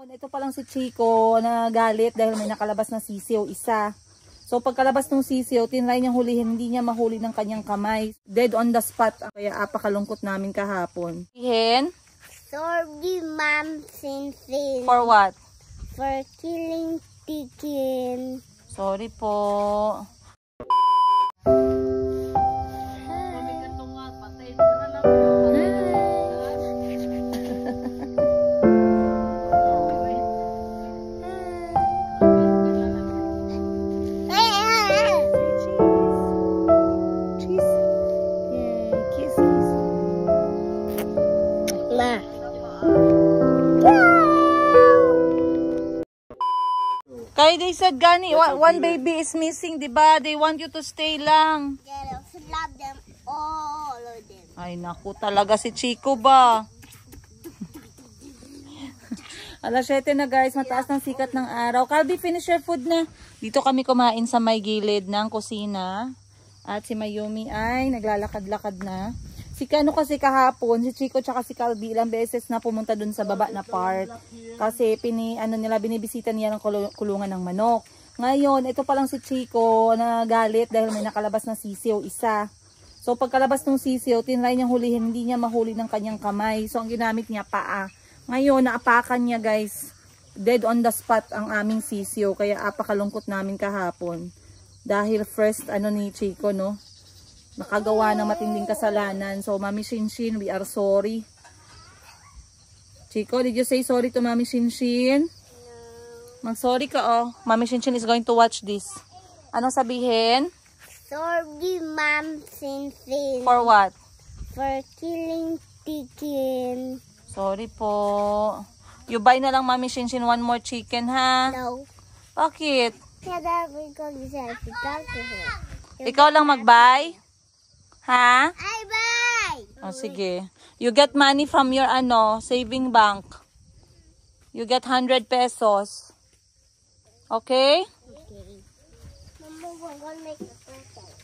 Ito pa lang si Chico na galit dahil may nakalabas na sisiw isa. So pagkalabas ng sisiw, tinry niyang hulihin, hindi niya mahuli ng kanyang kamay. Dead on the spot. Kaya apakalungkot namin kahapon. Hen? Sorry, Ma'am Sinsin. For what? For killing chicken. Sorry po. Kaya they said, Gani, one baby is missing, diba? They want you to stay lang. Yeah, I love them, all of them. Ay, naku talaga si Chico ba? Alas 7 na guys, mataas ng sikat ng araw. Calby, finish your food na. Dito kami kumain sa may gilid ng kusina. At si Mayumi ay naglalakad-lakad na. Si Kano kasi kahapon, si Chico tsaka si Calby ilang beses na pumunta dun sa baba na part. Kasi binibisita niya ng kulungan ng manok. Ngayon, ito pa lang si Chico na galit dahil may nakalabas na sisiw isa. So pagkalabas ng sisiw, tinry niyang hulihin, hindi niya mahuli ng kanyang kamay. So ang ginamit niya paa. Ngayon, naapakan niya guys. Dead on the spot ang aming sisiw. Kaya apakalungkot namin kahapon. Dahil first ni Chico, no? Nakagawa ng matinding kasalanan. So, Mami Shinshin, we are sorry. Chico, did you say sorry to Mami Shinshin? No. Mag-sorry ka, oh. Mami Shinshin is going to watch this. Ano sabihin? Sorry, Ma'am Shinshin. For what? For killing chicken. Sorry po. You buy na lang, Mami Shinshin, one more chicken, ha? No. Bakit? Yeah, because you said to talk to her. Ikaw lang mag-buy? Ha? I buy. Oh, sige. You get money from your saving bank. You get 100 pesos. Okay? Okay. Mama, we're gonna make a present.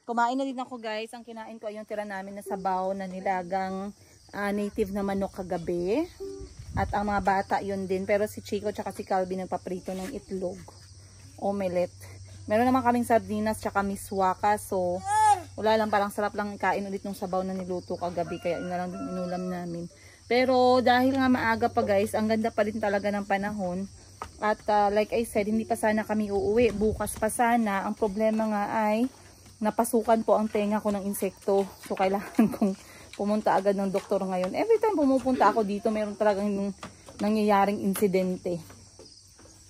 Kumain na din ako guys. Ang kinain ko ay yung tira namin na sabaw na nilagang native na manok kagabi. At ang mga bata yun din. Pero si Chico tsaka si Calby nagpaprito ng itlog. Omelette. Meron naman kaming sardinas tsaka miswaka. So wala lang, parang sarap lang kain ulit ng sabaw na niluto kagabi. Kaya yun na lang din inulam namin. Pero dahil nga maaga pa guys, ang ganda pa rin talaga ng panahon. At like I said, hindi pa sana kami uuwi. Bukas pa sana. Ang problema nga ay napasukan po ang tenga ko ng insekto. So kailangan kong pumunta agad ng doktor ngayon. Every time pumupunta ako dito, mayroon talagang nangyayaring insidente.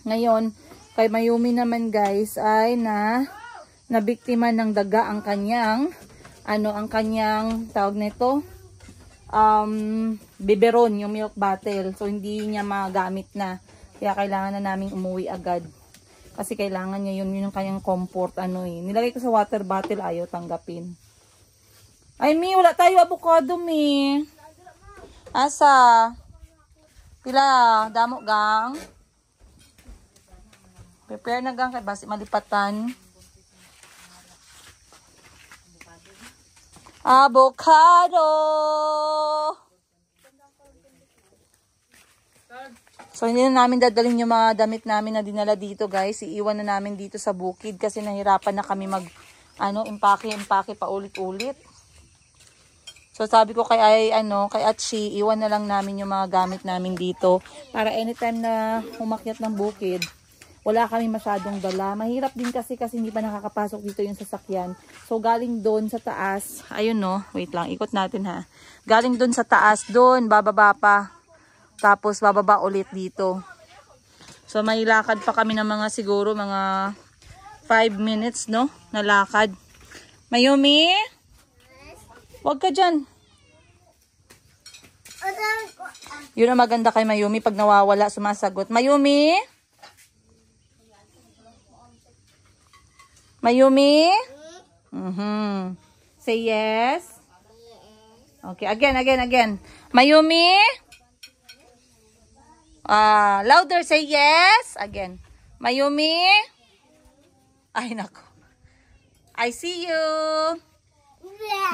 Ngayon, kay Mayumi naman guys ay nabiktima ng daga ang kanyang tawag nito, biberon, yung milk bottle. So hindi niya magamit na. Kaya kailangan na naming umuwi agad. Kasi kailangan niya yun yung kanyang comfort Nilagay ko sa water bottle, ayaw tanggapin. Ay, Mi, wala tayo avocado, Mi. Asa? Pila, damo gang. Prepare na gang kay basi malipatan. Avocado! So, hindi na namin dadalhin yung mga damit namin na dinala dito, guys. Iiwan na namin dito sa bukid kasi nahirapan na kami impake pa ulit-ulit. So, sabi ko kay Atshi, iwan na lang namin yung mga gamit namin dito para anytime na umakyat ng bukid, wala kami masyadong dala. Mahirap din kasi hindi pa nakakapasok dito yung sasakyan. So, galing doon sa taas, ayun wait lang, ikot natin ha. Galing doon sa taas, doon, bababa pa. Tapos bababa ulit dito. So may lakad pa kami ng siguro mga 5 minutes na lakad. Mayumi? Huwag ka dyan. Yun ang maganda kay Mayumi, pag nawawala sumasagot. Mayumi? Mayumi? Say yes. Okay, again. Mayumi? Louder, say yes. Again. Mayumi. Ay, nako. I see you.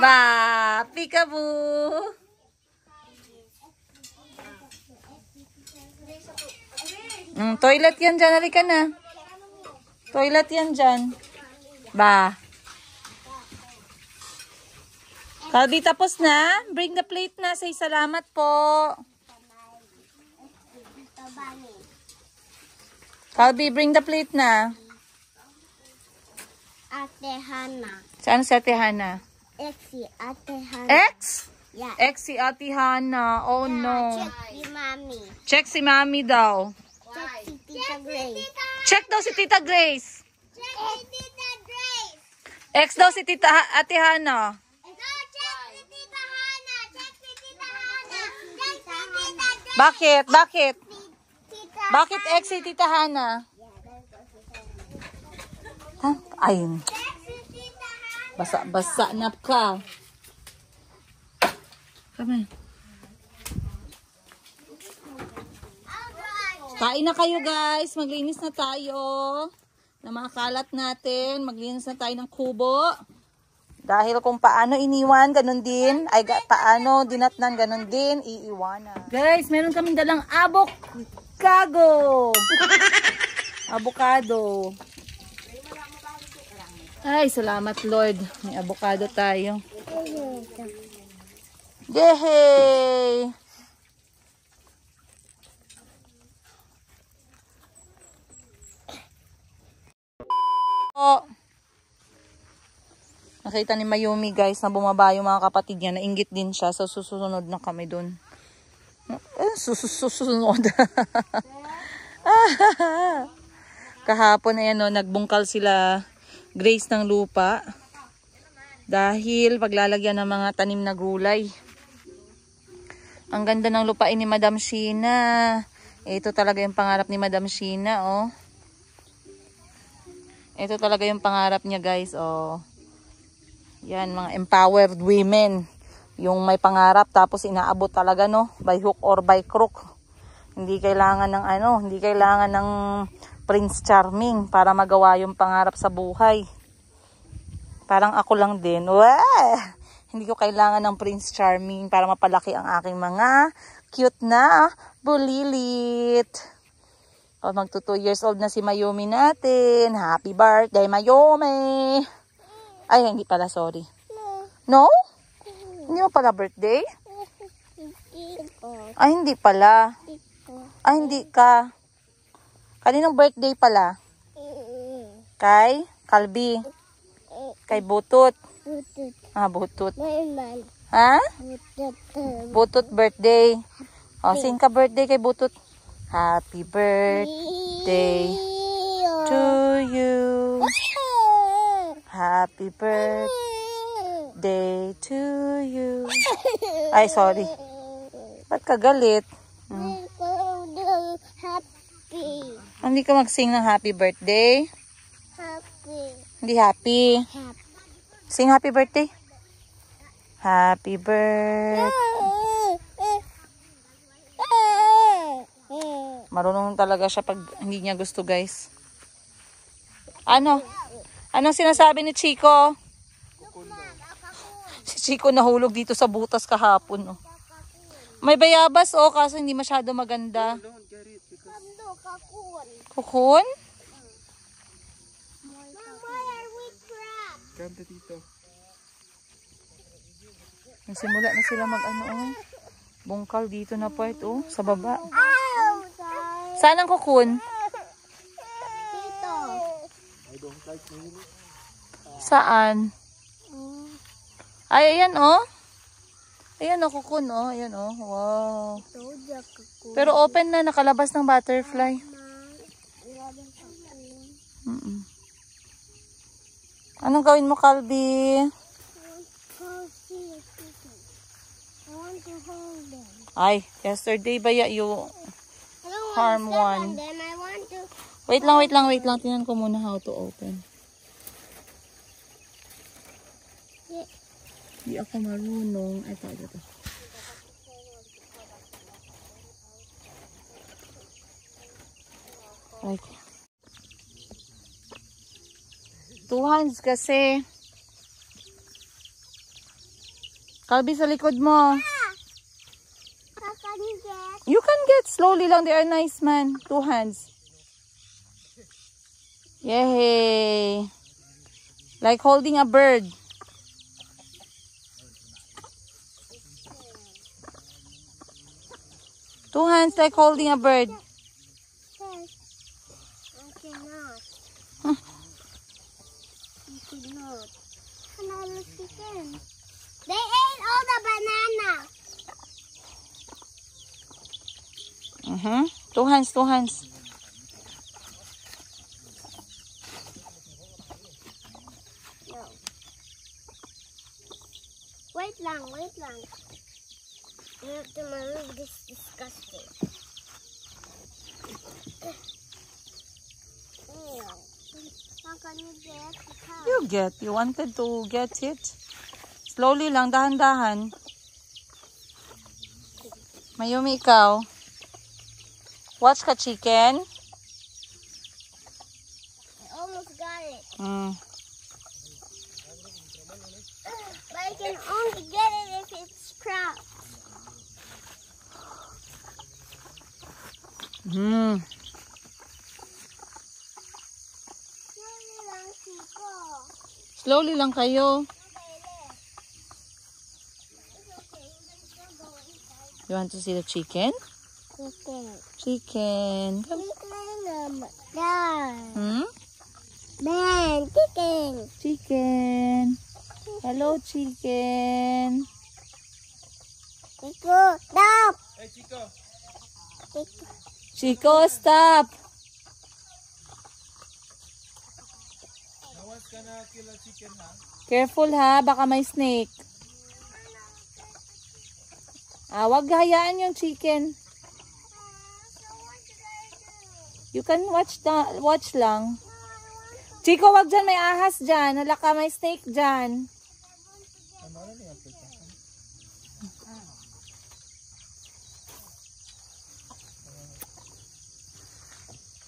Ba, peekaboo. Toilet yan dyan. Halika na. Toilet yan dyan. Ba. Kalbi, tapos na? Bring the plate na. Say salamat po. Kalbi, bring the plate na. Ate Hana. Saan si Ate Hana? Exi, Ate Hana. X? Yeah. X si Ate Hana. Oh no. Check si Mami. Check si Mami daw. Check si Tita Grace. Check daw si Tita Grace. Check si Tita Grace. X daw si Tita Ate Hana. Bakit? Bakit? Bakit X si Tita Hana? Huh? Ayun. Basa-basa na ka. Come on. Kain na kayo guys. Maglinis na tayo. Na mga kalat natin. Maglinis na tayo ng kubo. Dahil kung paano iniwan, ganun din. Ay, paano dinatnan, ganun din. Iiwanan. Guys, meron kaming dalang avocado. Avocado. Ay, salamat Lord. May avocado tayo. Yehey! Oh. Nakita ni Mayumi guys na bumaba yung mga kapatid niya. Nainggit din siya. So susunod na kami dun. Susunod. Kahapon ayan o, nagbungkal sila Grace ng lupa. Dahil paglalagyan ng mga tanim na gulay. Ang ganda ng lupain ni Madam Sheena. Ito talaga yung pangarap ni Madam Sheena oh. Ito talaga yung pangarap niya guys oh. Yan, mga empowered women. Yung may pangarap tapos inaabot talaga no, by hook or by crook. Hindi kailangan ng hindi kailangan ng Prince Charming para magawa yung pangarap sa buhay. Parang ako lang din. Wah! Hindi ko kailangan ng Prince Charming para mapalaki ang aking mga cute na bulilit. O, magto 2 years old na si Mayumi natin. Happy birthday, Mayumi! Ay, hindi pala, sorry. No? Hindi mo pala birthday? Ay, hindi pala. Ay, hindi ka. Kaninong birthday pala? Kay? Kalbi? Kay Butut? Butut. Ha? Butut birthday. O, sing ka birthday kay Butut. Happy birthday to you. Happy birthday to you. Ay, sorry. Ba't ka galit? Happy. Hindi ka mag-sing ng happy birthday? Happy. Hindi happy. Happy. Sing happy birthday. Happy birthday. Marunong talaga siya pag hindi niya gusto, guys. Ano? Anong sinasabi ni Chico? Si Chico nahulog dito sa butas kahapon, oh. May bayabas, oh, kaso hindi masyado maganda. Kukun? Nagsimula na sila oh. Bungkal dito na part, oh, sa baba. Saan ang kukun? Saan? Ay, ayan, oh. Ayan, oh, kukun, oh. Ayan, oh. Wow. Pero open na, nakalabas ng butterfly. Anong gawin mo, Kalbi? Ay, yesterday ba you harm one? Wait lang. Tingnan ko muna how to open. Hindi ako marunong. Ito. Like, 2 hands kasi. Kalbi sa likod mo. How can you get? You can get slowly lang. They are nice, man. 2 hands. Yay! Like holding a bird. Two hands like holding a bird. Yes. I cannot. You cannot. Banana chicken. They ate all the banana. Two hands, 2 hands. No. Wait lang, wait lang. You have to remove this disgusting. Ew. How can you get the cow? You get. You wanted to get it. Slowly lang, dahan-dahan. Mayumi, ikaw. Watch ka, chicken. I almost got it. But I can only get it if it's cracked. Slowly lang, Chico. Slowly lang kayo. Okay, there. It's okay. You can still go inside. You want to see the chicken? Chicken. Chicken. Chicken. There. Hmm? Chicken. Chicken. Hello, chicken. Chico, stop. Hey Chico, Chico. Chico, stop. no one's gonna kill a chicken, huh? Careful ha, baka may snake. Wag hayaan yung chicken. So what should I do? You can watch lang. Chico, wag dyan, may ahas dyan. Hala ka, may snake dyan. Ano na niya pita?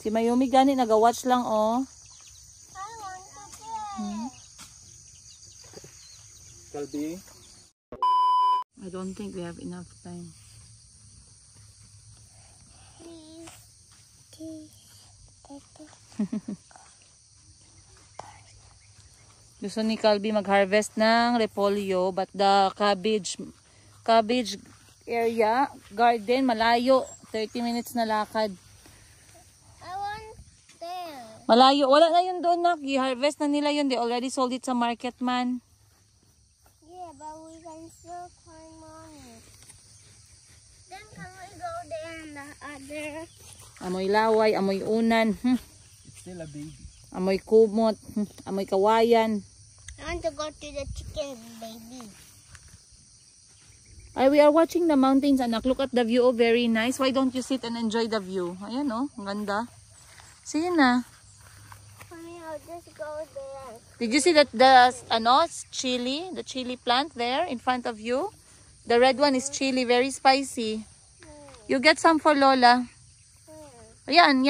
Si Mayumi gani, naga-watch lang, oh. I want to get. Kalbi? I don't think we have enough time. Please. Please. Gusto ni Calby mag-harvest ng repolyo, but the cabbage area, garden, malayo. 30 minutes na lakad. I want there. Malayo. Wala na yun doon, nak. I-harvest na nila yun. They already sold it sa market, man. Yeah, but we can still find mommy. Then can we go there and the other? Amoy laway, amoy unan, Still a baby. amoy kumot, amoy kawayan. I want to go to the chicken, baby. Ay, we are watching the mountains, anak. Look at the view. Oh, very nice. Why don't you sit and enjoy the view? Ayan, oh. Ang ganda. See na. Mommy, I'll just go there. Did you see that the chili plant there in front of you? The red one is chili, very spicy. You get some for Lola. Yan.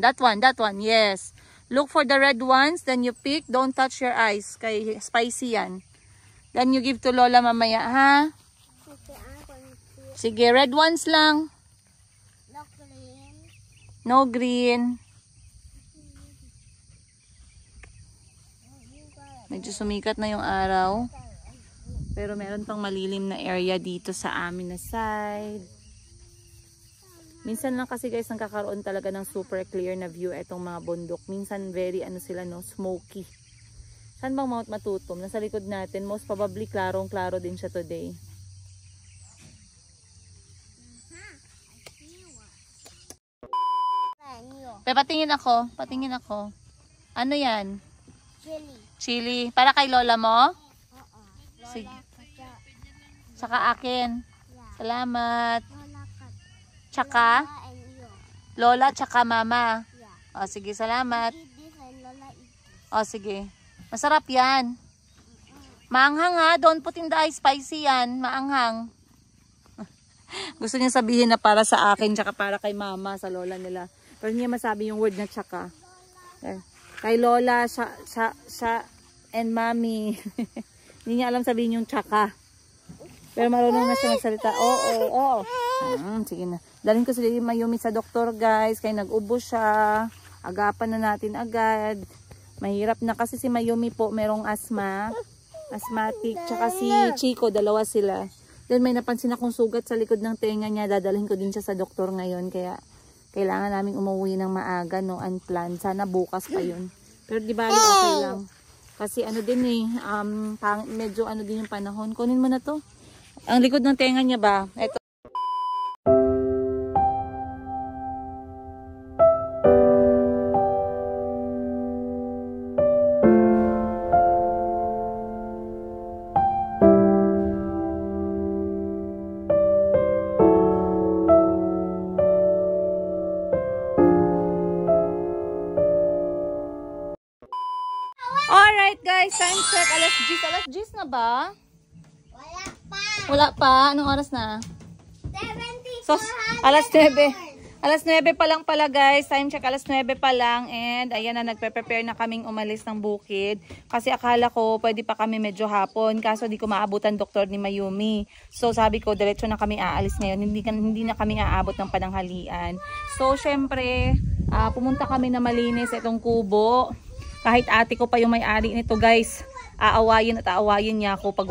That one, yes. Look for the red ones, then you pick. Don't touch your eyes. Kay spicy yan. Then you give to Lola mamaya, ha? Okay, I'm going to Sige, red ones lang. look green. No green. Medyo sumikat na yung araw. Pero meron pang malilim na area dito sa amin na side. Minsan lang kasi guys nagkakaroon talaga ng super clear na view itong mga bundok. Minsan very smoky. Saan bang Mount Matutom? Nasa likod natin. Most probably klarong-klaro din siya today. Patingin ako. Ano yan? Chili. Chili. Para kay Lola mo? Sige. Lola Kacha. Saka akin. Yeah. Salamat. Lola Kat. Tsaka Lola and you. Lola tsaka Mama. Yeah. O sige, salamat. Eat this and Lola eat this. O sige. Masarap yan. Maanghang ha. Don't put in the eye. Spicy yan. Maanghang. Gusto niya sabihin na para sa akin tsaka para kay Mama sa Lola nila. Pero hindi niya masabi yung word na tsaka. Kay Lola, siya and Mommy. Hindi niya alam sabihin yung tsaka. Pero marunong na siya magsalita. Oo. Sige na. Dalhin ko si Mayumi sa doktor, guys. Kaya nag-ubo siya. Agapan na natin agad. Mahirap na kasi si Mayumi po, merong asthmatic. Tsaka si Chico, dalawa sila. Then may napansin akong sugat sa likod ng tenga niya. Dadalhin ko din siya sa doktor ngayon. Kaya kailangan namin umuwi ng maaga, no? Unplanned. Sana bukas pa yun. Pero di bali okay lang. Kasi ano din medyo ano din yung panahon. Kunin mo na to. Ang likod ng tenga niya ba? Ito. Alright guys, time check. Alas 10 na ba? Wala pa. Anong oras na? 74. So, alas 9. Alas 9 pa lang pala guys. Time check, alas 9 pa lang. And ayan na, nagpe-prepare na kaming umalis ng bukid. Kasi akala ko pwede pa kami medyo hapon. Kaso di ko maabutan doktor ni Mayumi. So sabi ko, diretso na kami aalis ngayon. Hindi na kami aabot ng pananghalian. So syempre, pumunta kami na malinis itong kubo. Kahit ate ko pa yung may-ari nito guys. Aawayin niya ako pag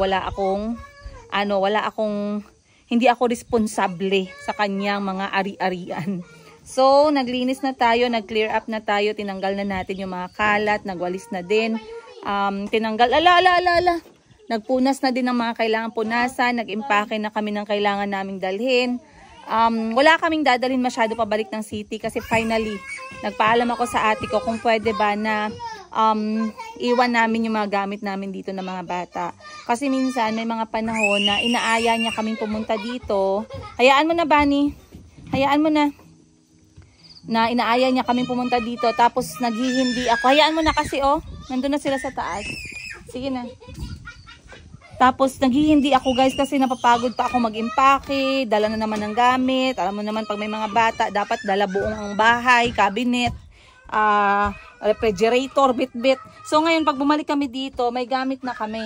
hindi ako responsable sa kanyang mga ari-arian. So, naglinis na tayo, nag-clear up na tayo, tinanggal na natin yung mga kalat, nagwalis na din, nagpunas na din ng mga kailangan punasan, nag-impake na kami ng kailangan naming dalhin. Wala kaming dadalhin masyado pabalik ng city kasi finally, nagpaalam ako sa ate ko kung pwede ba na iwan namin yung mga gamit namin dito ng mga bata. Kasi minsan may mga panahon na inaaya niya kaming pumunta dito. Hayaan mo na, Bunny. Hayaan mo na. Na inaaya niya kaming pumunta dito. Tapos naghihindi ako. Hayaan mo na kasi nandun na sila sa taas. Sige na. Tapos naghihindi ako guys kasi napapagod pa ako mag-impake. Dala na naman ng gamit. Alam mo naman pag may mga bata, dapat dala buong ang bahay, cabinet, refrigerator, bit-bit. So ngayon pag bumalik kami dito, may gamit na kami.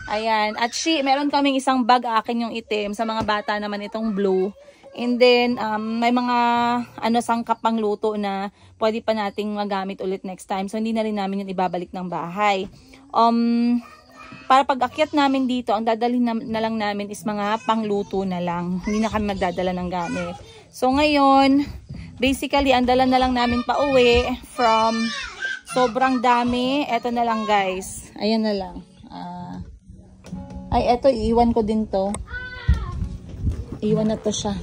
Ayan. At meron kaming isang bag, akin yung itim. Sa mga bata naman itong blue. And then may mga sangkap pang luto na pwede pa nating magamit ulit next time. So hindi na rin namin yung ibabalik ng bahay. Para pag akyat namin dito, ang dadalhin na lang namin is mga pangluto na lang. Hindi na kami magdadala ng gamit. So ngayon, basically, ang dala na lang namin pa uwi from sobrang dami. Eto na lang guys. Ayan na lang. Eto, iiwan ko din to. Iwan na to siya.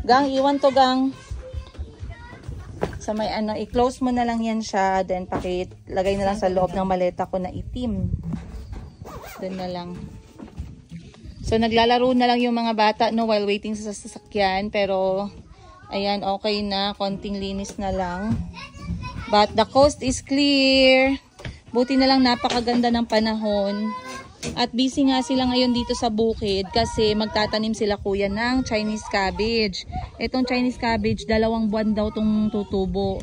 Gang, iwan to gang. Sa may i-close mo na lang yan siya. Then, lagay na lang sa loob ng maleta ko na itim. Doon na lang. So, naglalaro na lang yung mga bata while waiting sa sasakyan. Pero, ayan, okay na. Konting linis na lang. But the coast is clear. Buti na lang napakaganda ng panahon. At busy nga sila ngayon dito sa bukid kasi magtatanim sila kuya ng Chinese cabbage. Itong Chinese cabbage, 2 buwan daw itong tutubo.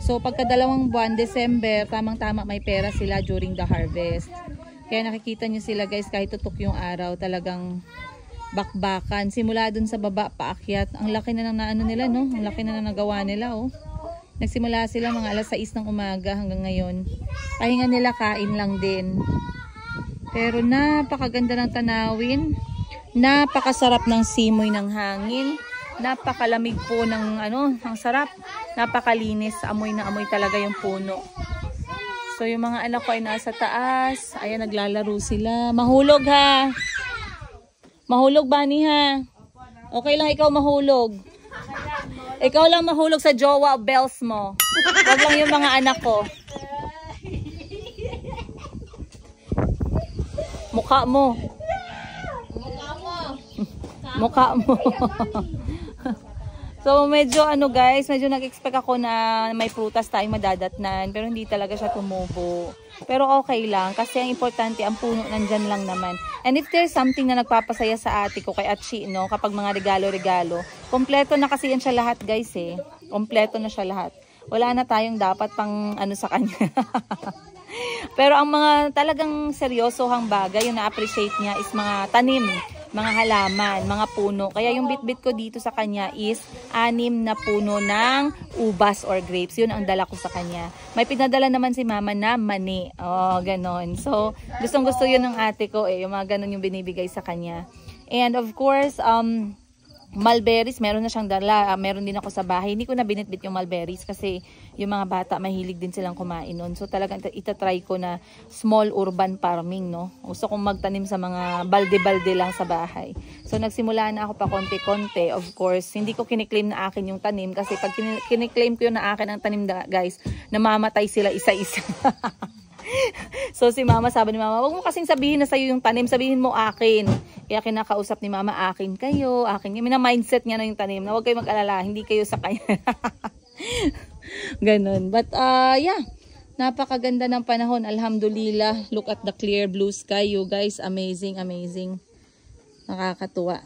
So, pagka 2 buwan, December, tamang-tama may pera sila during the harvest. Kaya nakikita nyo sila guys, kahit tutok yung araw, talagang bakbakan. Simula dun sa baba, paakyat. Ang laki na nila, no? Ang laki na nagawa nila, Nagsimula sila mga alas 6 ng umaga hanggang ngayon. Pahinga nila, kain lang din. Pero napakaganda ng tanawin. Napakasarap ng simoy ng hangin. Napakalamig po ng ang sarap. Napakalinis. Amoy na amoy talaga yung puno. So, yung mga anak ko ay nasa taas. Ayan, naglalaro sila. Mahulog ha. Mahulog, Bunny ha. Okay lang ikaw mahulog. Ikaw lang mahulog sa jowa bells mo. Huwag lang yung mga anak ko. Mukha mo. Mukha mo. So medyo ano guys, medyo nag-expect ako na may prutas tayong madadatnan, pero hindi talaga siya tumubo. Pero okay lang kasi ang importante ang puno nandyan lang naman. And if there's something na nagpapasaya sa ate ko kay Achi, no, kapag mga regalo-regalo, kompleto na kasi yan siya lahat guys eh. Kompleto na siya lahat. Wala na tayong dapat pang ano sa kanya. Pero ang mga talagang seryosohang bagay, yung na-appreciate niya is mga tanim, mga halaman, mga puno. Kaya yung bit-bit ko dito sa kanya is 6 na puno ng ubas or grapes. Yun ang dala ko sa kanya. May pinadala naman si mama na mani. Oh, ganon. So, gustong-gusto yun ng ate ko eh. Yung mga ganon yung binibigay sa kanya. And of course, mulberries, meron na siyang dala. Meron din ako sa bahay. Hindi ko na binitbit yung mulberries kasi yung mga bata mahilig din silang kumain nun. So talagang itatry ko na small urban farming, no. Gusto kong magtanim sa mga balde-balde lang sa bahay. So nagsimula na ako pa konti-konti. Of course, hindi ko kiniklaim na akin yung tanim kasi pag kiniklaim ko yun na akin ang tanim, guys, namamatay sila isa-isa. So si mama, sabi ni mama, wag mo kasing sabihin na sa'yo yung tanim, sabihin mo akin. Kaya kinakausap ni mama, akin kayo, akin. Yung mindset niya na yung tanim, na wag kayo mag-alala, hindi kayo sa kanya. Ganon. But yeah, napakaganda ng panahon, alhamdulillah. Look at the clear blue sky, you guys. Amazing, amazing. Nakakatuwa.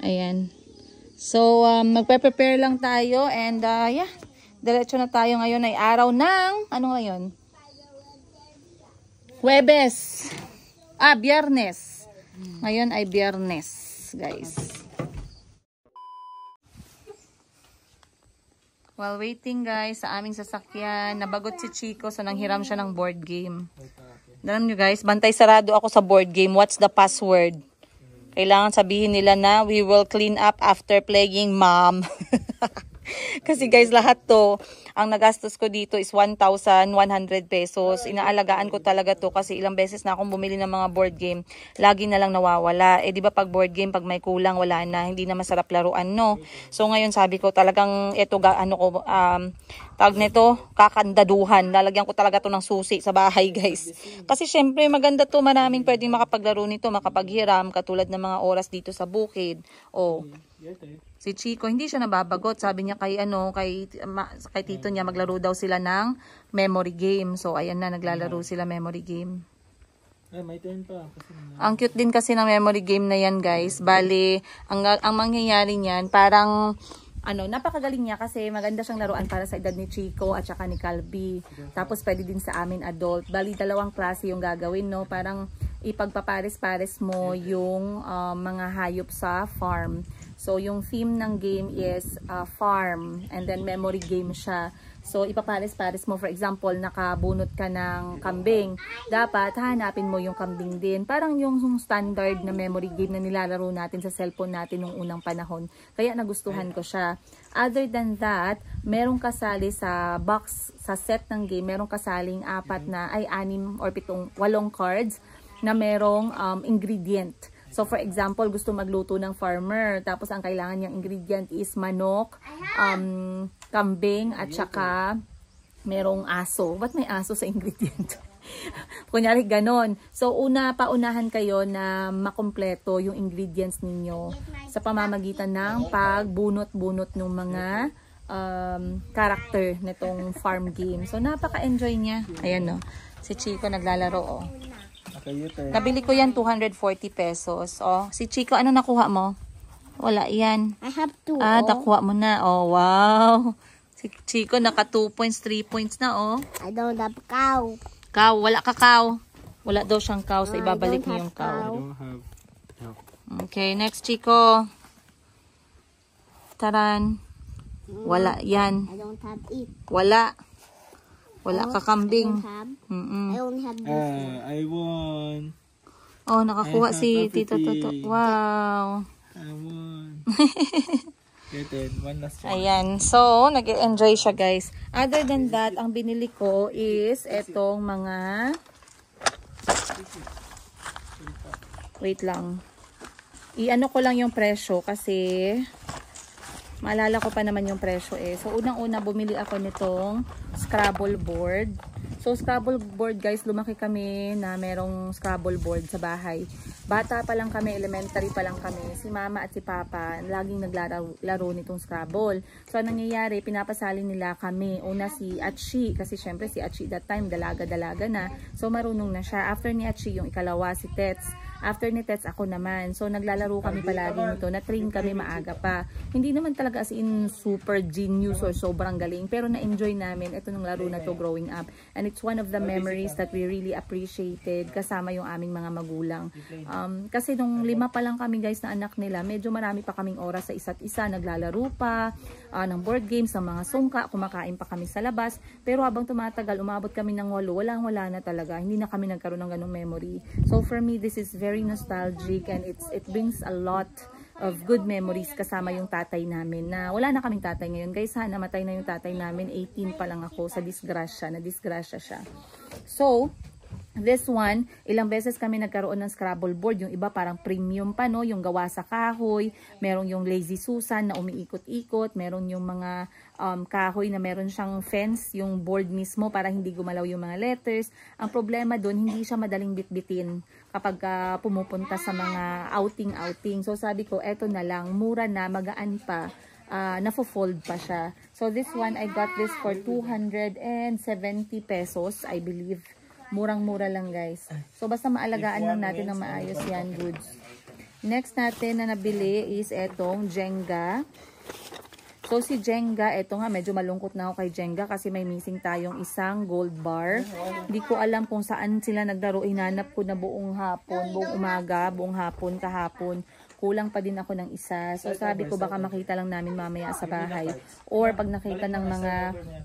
Ayan. So magpe-prepare lang tayo and yeah, diretso na tayo. Ngayon ay araw ng ano ngayon? Huwebes. Biyernes. Ngayon ay Biyernes, guys. While waiting, guys, sa aming sasakyan, nabagot si Chico, so nanghiram siya ng board game. Alam nyo, guys, bantay sarado ako sa board game. What's the password? Kailangan sabihin nila na we will clean up after playing, mom. Kasi guys, lahat to, ang nagastos ko dito is 1,100 pesos. Inaalagaan ko talaga to kasi ilang beses na akong bumili ng mga board game. Lagi na lang nawawala. Eh di ba pag board game, pag may kulang, wala na. Hindi na masarap laruan, no? So ngayon sabi ko talagang ito, tag nito, kakandaduhan. Lalagyan ko talaga to ng susi sa bahay, guys. Kasi syempre maganda to, maraming pwedeng makapaglaro nito, makapaghiram, katulad ng mga oras dito sa bukid. Oh. Si Chico, hindi siya nababagot. Sabi niya kay tito niya, maglaro daw sila ng memory game. So, ayan na, naglalaro sila memory game. May turn pa. Ang cute din kasi ng memory game na yan, guys. Bali, ang mangyayari niyan, parang, napakagaling niya kasi maganda siyang laruan para sa edad ni Chico at saka ni Calby. Tapos, pwede din sa amin adult. Bali, 2 klase yung gagawin, no? Parang, ipagpapares-pares mo yung mga hayop sa farm. So, yung theme ng game is farm and then memory game siya. So, ipapares-pares mo. For example, nakabunot ka ng kambing. Dapat, hanapin mo yung kambing din. Parang yung standard na memory game na nilalaro natin sa cellphone natin nung unang panahon. Kaya nagustuhan ko siya. Other than that, merong kasali sa box, sa set ng game, merong kasaling 6 or 8 cards na merong ingredient. So, for example, gusto magluto ng farmer. Tapos, ang kailangan niyang ingredient is manok, kambing, at saka merong aso. Ba't may aso sa ingredient? Kunyari, ganon. So, paunahan kayo na makompleto yung ingredients ninyo sa pamamagitan ng pagbunot-bunot ng mga character nitong farm game. So, napaka-enjoy niya. Ayan, no. Si Chico naglalaro, oh. Nabili ko yan 240 pesos. Oh, si Chico, ano nakuha mo? Wala yan. I have 2. Nakuha mo na. Oh, wow. Si Chico naka 2 points, 3 points na, oh. I don't have cow. Cow, wala ka cow. Wala daw siyang cow, so ibabalik niyo yung cow. I don't have. No. Okay, next Chico. Taran. Wala yan. I don't have it. Wala. Wala ka kambing. I only have this. I won. Oh, nakakuha si Tito Toto. Wow. I won. Get one last one. Ayan. So, nag-enjoy siya, guys. Other than that, ang binili ko is etong mga... Wait lang. I-ano ko lang yung presyo kasi... Maalala ko pa naman yung presyo eh. So, unang-una bumili ako nitong Scrabble board. So, Scrabble board guys, lumaki kami na merong Scrabble board sa bahay. Bata pa lang kami, elementary pa lang kami. Si mama at si papa, laging naglalaro nitong Scrabble. So, anong nangyayari, pinapasali nila kami. Una si Achi, kasi syempre si Achi that time, dalaga-dalaga na. So, marunong na siya. After ni Achi, yung ikalawa, si Tets. After ni Tets, ako naman. So, naglalaro kami palagi nito. Na-train kami maaga pa. Hindi naman talaga as in super genius or sobrang galing. Pero na-enjoy namin ito nung laro na to growing up. And it's one of the memories that we really appreciated kasama yung aming mga magulang. Kasi nung 5 pa lang kami guys na anak nila, medyo marami pa kaming oras sa isa't isa. Naglalaro pa ng board games, ng mga sungka. Kumakain pa kami sa labas. Pero habang tumatagal, umabot kami ng 8. Wala na talaga. Hindi na kami nagkaroon ng ganong memory. So for me, this is very nostalgic and it brings a lot of good memories kasama yung tatay namin na wala na kaming tatay ngayon guys ha, namatay na yung tatay namin, 18 pa lang ako sa disgrasya, na disgrasya siya. So this one, ilang beses kami nagkaroon ng Scrabble board. Yung iba parang premium pa, no? Yung gawa sa kahoy. Merong yung Lazy Susan na umiikot-ikot. Meron yung mga kahoy na meron siyang fence, yung board mismo para hindi gumalaw yung mga letters. Ang problema doon, hindi siya madaling bitbitin kapag pumupunta sa mga outing-outing. So sabi ko, eto na lang, mura na, magaan pa. Nafo-fold pa siya. So this one, I got this for 270 pesos, I believe. Murang-mura lang guys. So basta maalagaan lang natin ng maayos yan goods. Next natin na nabili is etong Jenga. So si Jenga, eto nga medyo malungkot na ako kay Jenga kasi may missing tayong isang gold bar. Hindi ko alam kung saan sila naglaro. Hinanap ko na buong hapon, buong umaga, buong hapon, kahapon. Kulang pa din ako ng isa. So sabi ko baka makita lang namin mamaya sa bahay. Or pag nakita ng mga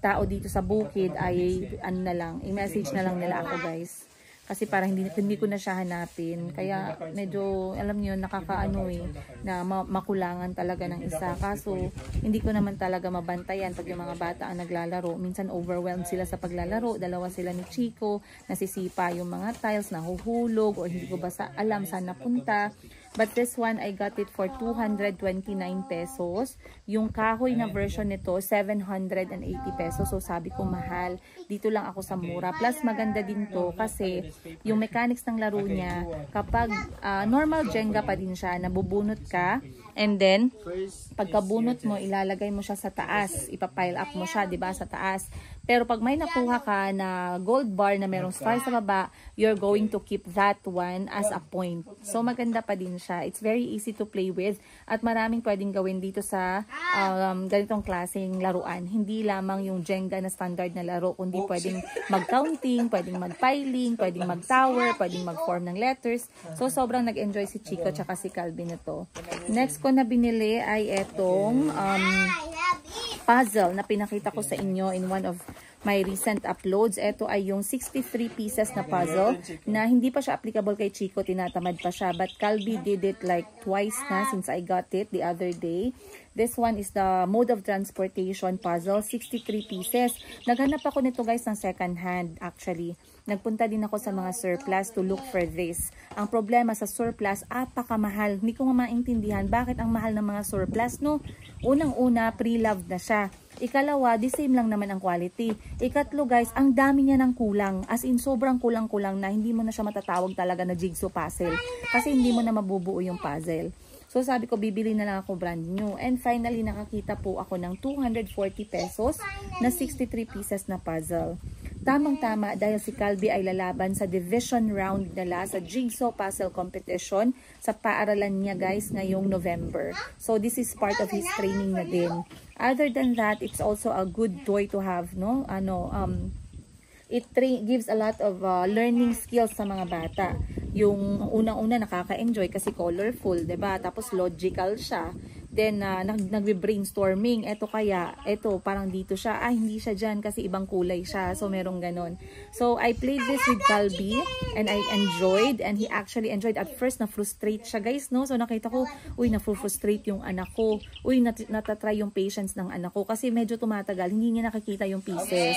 tao dito sa bukid ay ano na lang, i-message na lang nila ako guys. Kasi para hindi ko na siya hanapin. Kaya medyo alam niyo nakakaano na makulangan talaga ng isa. Kaso hindi ko naman talaga mabantayan pag yung mga bata ang naglalaro. Minsan overwhelmed sila sa paglalaro. Dalawa sila ni Chico, nasisipa yung mga tiles, nahuhulog o hindi ko basta alam saan napunta. But this one, I got it for 229 pesos. Yung kahoy na version nito, 780 pesos. So sabi ko mahal. Dito lang ako sa mura. Plus maganda din to kasi yung mechanics ng laro niya, kapag normal Jenga pa din siya, nabubunot ka. And then, pagkabunot mo, ilalagay mo siya sa taas. Ipapile up mo siya, 'di ba, sa taas. Pero pag may nakuha ka na gold bar na merong star sa baba, you're going to keep that one as a point. So maganda pa din siya. It's very easy to play with at maraming pwedeng gawin dito sa ganitong klaseng laruan. Hindi lamang yung Jenga na standard na laro, kundi pwedeng mag-counting, pwedeng mag-piling, pwedeng mag-tower, pwedeng mag-form ng letters. So sobrang nag-enjoy si Chico tsaka si Calvin nito. Next ko na binili ay etong puzzle na pinakita ko sa inyo in one of my recent uploads. Ito ay yung 63 pieces na puzzle na hindi pa siya applicable kay Chico, tinatamad pa siya. But Calvi did it like twice na since I got it the other day. This one is the mode of transportation puzzle, 63 pieces. Naghanap ako nito guys ng second hand actually. Nagpunta din ako sa mga surplus to look for this. Ang problema sa surplus, apakamahal. Hindi ko nga maintindihan bakit ang mahal ng mga surplus, no? Unang-una, pre-loved na siya. Ikalawa, the same lang naman ang quality. Ikatlo guys, ang dami niya ng kulang. As in, sobrang kulang-kulang na hindi mo na siya matatawag talaga na jigsaw puzzle. Kasi hindi mo na mabubuo yung puzzle. So sabi ko, bibili na lang ako brand new. And finally, nakakita po ako ng 240 pesos na 63 pieces na puzzle. Tamang-tama dahil si Calvi ay lalaban sa division round nila sa Jigsaw Puzzle Competition sa paaralan niya guys ngayong November. So this is part of his training na din. Other than that, it's also a good toy to have, no? It gives a lot of learning skills sa mga bata. Yung unang-una nakaka-enjoy kasi colorful, 'di ba? Tapos logical siya. Then, nagbe-brainstorming. Ito kaya, ito, parang dito siya. Hindi siya dyan kasi ibang kulay siya. So, merong ganon. So, I played this with Calvi and I enjoyed. And he actually enjoyed. At first, na-frustrate siya, guys, no? So, nakita ko, uy, na-frustrate yung anak ko. Uy, natatry yung patience ng anak ko. Kasi medyo tumatagal. Hindi niya nakikita yung pieces.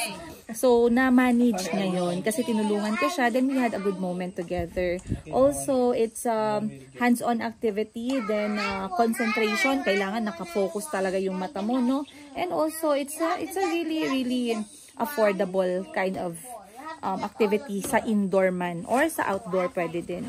So, na-manage ngayon. Kasi tinulungan ko siya. Then, we had a good moment together. Also, it's hands-on activity. Then, concentration. Kailangan nakafocus talaga yung mata mo, no? And also, it's a really, really affordable kind of activity sa indoor man or sa outdoor pwede din.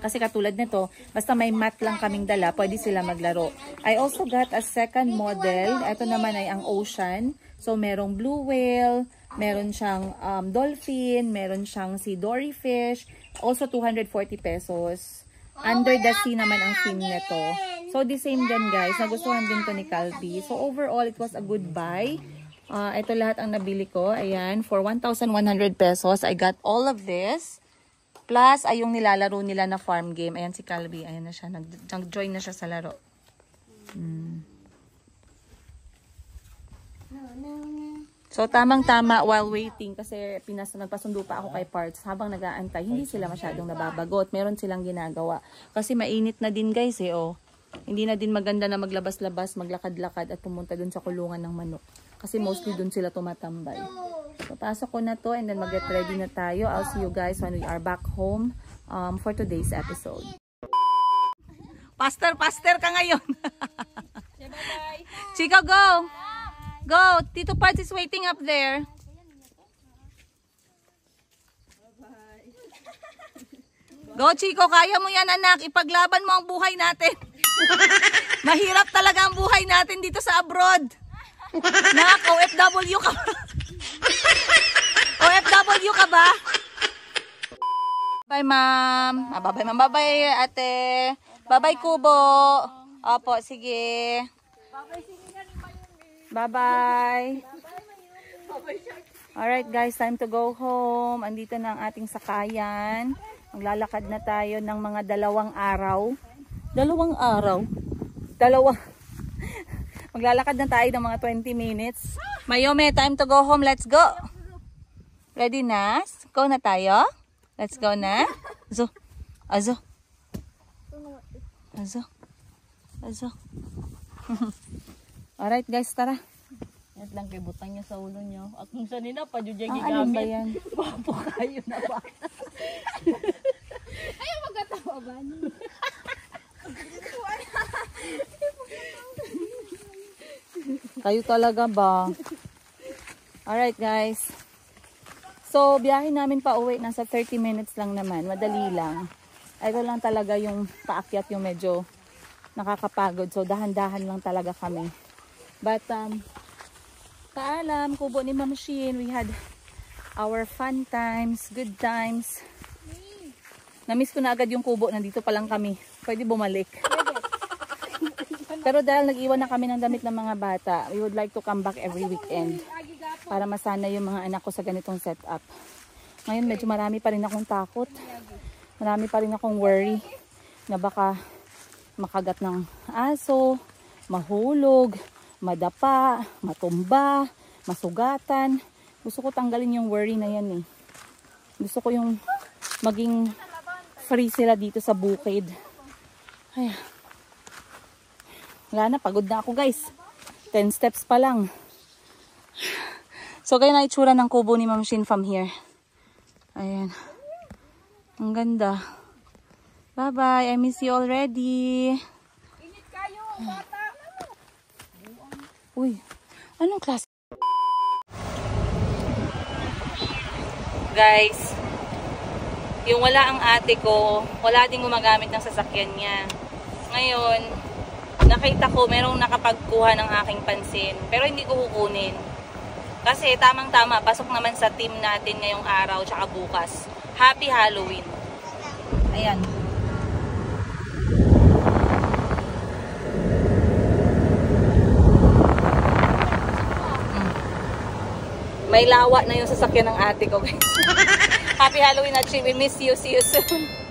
Kasi katulad nito, basta may mat lang kaming dala, pwede sila maglaro. I also got a second model. Ito naman ay ang ocean. So, merong blue whale, meron siyang dolphin, meron siyang si dory fish. Also, 240 pesos. Under the sea naman ang theme nito. So, the same dyan guys. Nagustuhan din to ni Calvi. So, overall, it was a good buy. Ito lahat ang nabili ko. Ayan, for 1,100 pesos, I got all of this. Plus, ay yung nilalaro nila na farm game. Ayan si Calvi. Ayan na siya. Nag-join na siya sa laro. So, tamang-tama while waiting. Kasi nagpasundo pa ako kay Parts. Habang nag-aantay, hindi sila masyadong nababagot. Meron silang ginagawa. Kasi mainit na din guys eh. Oh. Hindi na din maganda na maglabas-labas, maglakad-lakad at pumunta dun sa kulungan ng manok. Kasi mostly dun sila tumatambay. So, pasok ko na to and then mag-get ready na tayo. I'll see you guys when we are back home for today's episode. Pastor ka ngayon. Bye-bye. Chico, go! Go! Tito Parts is waiting up there. Go, Chico! Kaya mo yan, anak. Ipaglaban mo ang buhay natin. Mahirap talaga ang buhay natin dito sa abroad. Nak, OFW ka ba? OFW ka ba? Bye, ma'am. Bye, ma'am. Bye, ate. Bye, Kubo. Opo, sige. Bye-bye. Alright, guys. Time to go home. Andito na ang ating sakayan. Maglalakad na tayo ng mga 2 araw. 2 araw? Maglalakad na tayo ng mga 20 minutes. Mayome, time to go home. Let's go. Ready na? Go na tayo? Let's go na. Azo. Azo. Azo. Azo. Alright guys, tara. Yan lang kay butang niya sa ulo niyo. At kung sanina pa jud gigamit. Alin ba yan? Papo kayo na ba? Ayaw magkatawa ba niyo? Kayo talaga ba? Alright guys. So, biyahe namin pa uwi. Nasa 30 minutes lang naman. Madali lang. Ito lang talaga yung paakyat yung medyo nakakapagod. So, dahan-dahan lang talaga kami. But, paalam, Kubo ni Ma'am Shin. We had our fun times, good times. Namiss ko na agad yung Kubo. Nandito pa lang kami. Pwede bumalik. Pero dahil nag-iwan na kami ng damit ng mga bata, we would like to come back every weekend para masana yung mga anak ko sa ganitong setup. Ngayon medyo marami pa rin akong takot. Marami pa rin akong worry na baka makagat ng aso, mahulog, madapa, matumba, masugatan. Gusto ko tanggalin yung worry na yan eh. Gusto ko yung maging free sila dito sa bukid. Ay, wala na, pagod na ako guys. 10 steps pa lang. So, ganyan na itsura ng kubo ni Ma'am Shin from here. Ayan. Ang ganda. Bye-bye. I miss you already. Init kayo, bata. Uy, anong klase? Guys, yung wala ang ate ko, wala din gumagamit ng sasakyan niya. Ngayon, nakita ko merong nakapagkuha ng aking pansin. Pero hindi ko kukunin. Kasi tamang-tama, pasok naman sa team natin ngayong araw tsaka bukas. Happy Halloween. Ayan. May lawa na yung sasakyan ng ate ko, guys. Happy Halloween at we miss you. See you soon.